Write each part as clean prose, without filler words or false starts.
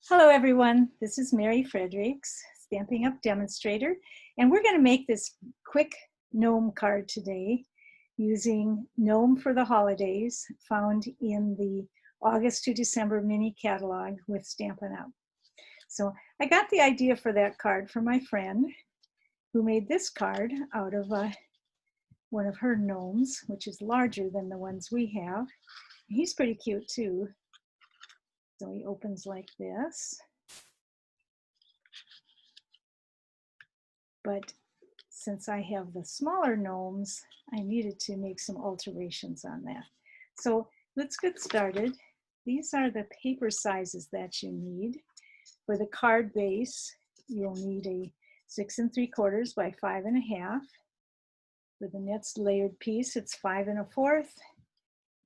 Hello everyone, this is Mary Fredericks, Stampin' Up! Demonstrator, and we're going to make this quick gnome card today using Gnome for the Holidays, found in the August to December mini catalog with Stampin' Up! So I got the idea for that card from my friend who made this card out of one of her gnomes, which is larger than the ones we have. He's pretty cute too. So he opens like this. But since I have the smaller gnomes, I needed to make some alterations on that. So let's get started. These are the paper sizes that you need. For the card base, you'll need a 6 3/4 by 5 1/2. For the next layered piece, it's 5 1/4.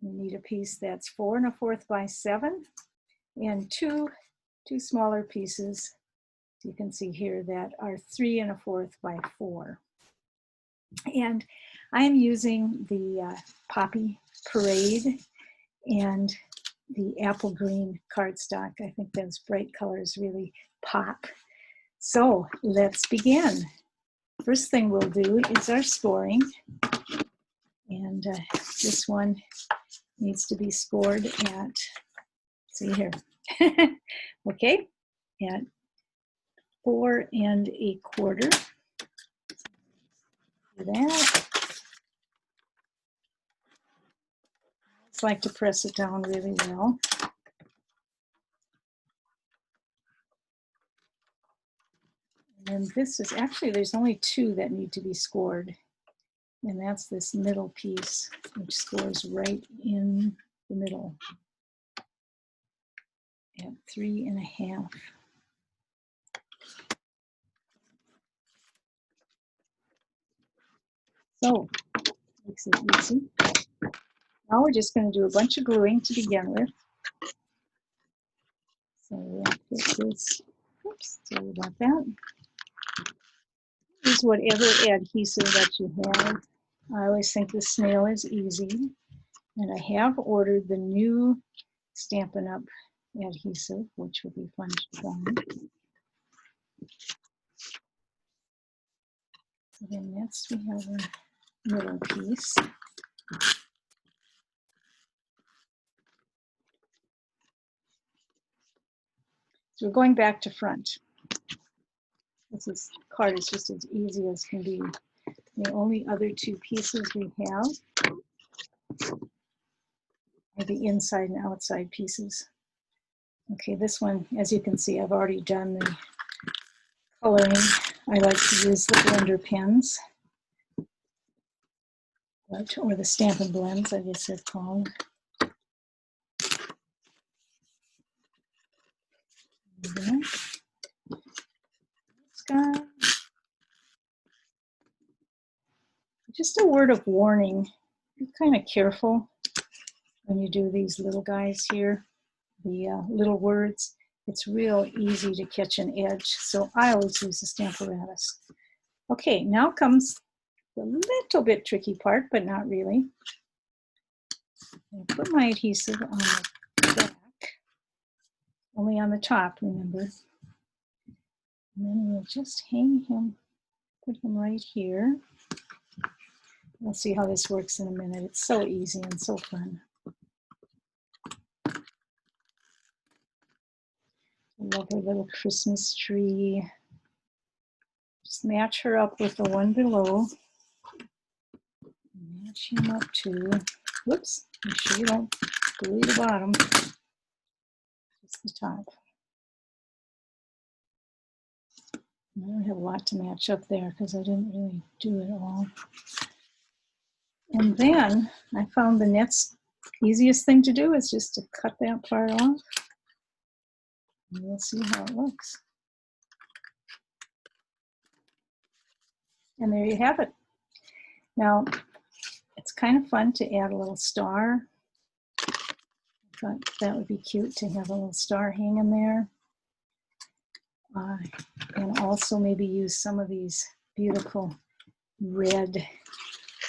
You need a piece that's 4 1/4 by 7, and two smaller pieces, you can see here, that are 3 1/4 by 4. And I'm using the Poppy Parade and the apple green cardstock. I think those bright colors really pop. So let's begin. First thing we'll do is our scoring. And this one needs to be scored at, see here, okay, at 4 1/4. Do that. I just like to press it down really well. And this is actually, there's only 2 that need to be scored. And that's this middle piece, which scores right in the middle at 3 1/2. So, makes it easy. Now we're just going to do a bunch of gluing to begin with. So we'll put this, oops, sorry about that. Use whatever adhesive that you have. I always think the snail is easy. And I have ordered the new Stampin' Up! Adhesive, which will be fun to find. So then next we have a middle piece. So we're going back to front. This card is just as easy as can be. The only other 2 pieces we have are the inside and outside pieces. Okay, this one, as you can see, I've already done the coloring. I like to use the blender pens, or the Stampin' Blends, I guess they're called. Just a word of warning, be kind of careful when you do these little guys here, the little words. It's real easy to catch an edge, so I always use the Stamparatus. Okay, now comes the little bit tricky part, but not really. I'll put my adhesive on the back, only on the top, remember. And then we'll just hang him, put him right here. We'll see how this works in a minute. It's so easy and so fun. I love her little Christmas tree. Just match her up with the one below. Match him up too. Whoops, make sure you don't glue the bottom, just the top. I don't have a lot to match up there because I didn't really do it all. And then I found the next easiest thing to do is just to cut that part off. And we'll see how it looks. And there you have it. Now, it's kind of fun to add a little star. I thought that would be cute to have a little star hanging there. And also maybe use some of these beautiful red, I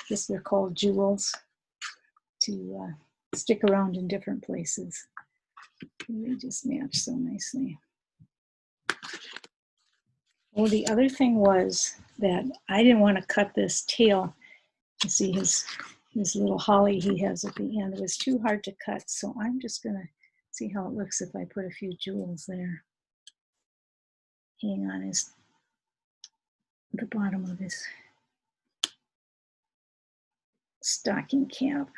guess they're called jewels, to stick around in different places. They just match so nicely. Oh, the other thing was that I didn't want to cut this tail. You see his little holly he has at the end. It was too hard to cut, so I'm just going to see how it looks if I put a few jewels there. Hang on the bottom of his stocking cap.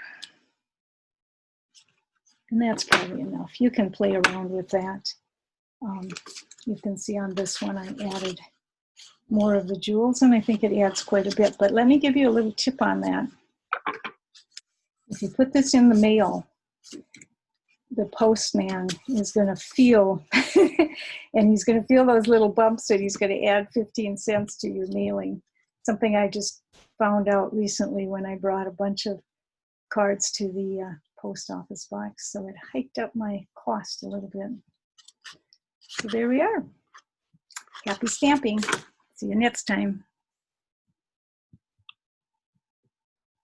And that's probably enough. You can play around with that. You can see on this one I added more of the jewels, and I think it adds quite a bit. But let me give you a little tip on that. If you put this in the mail, the postman is going to feel, and he's going to feel those little bumps that he's going to add 15 cents to your mailing. Something I just found out recently when I brought a bunch of cards to the post office box. So it hiked up my cost a little bit. So there we are. Happy stamping. See you next time.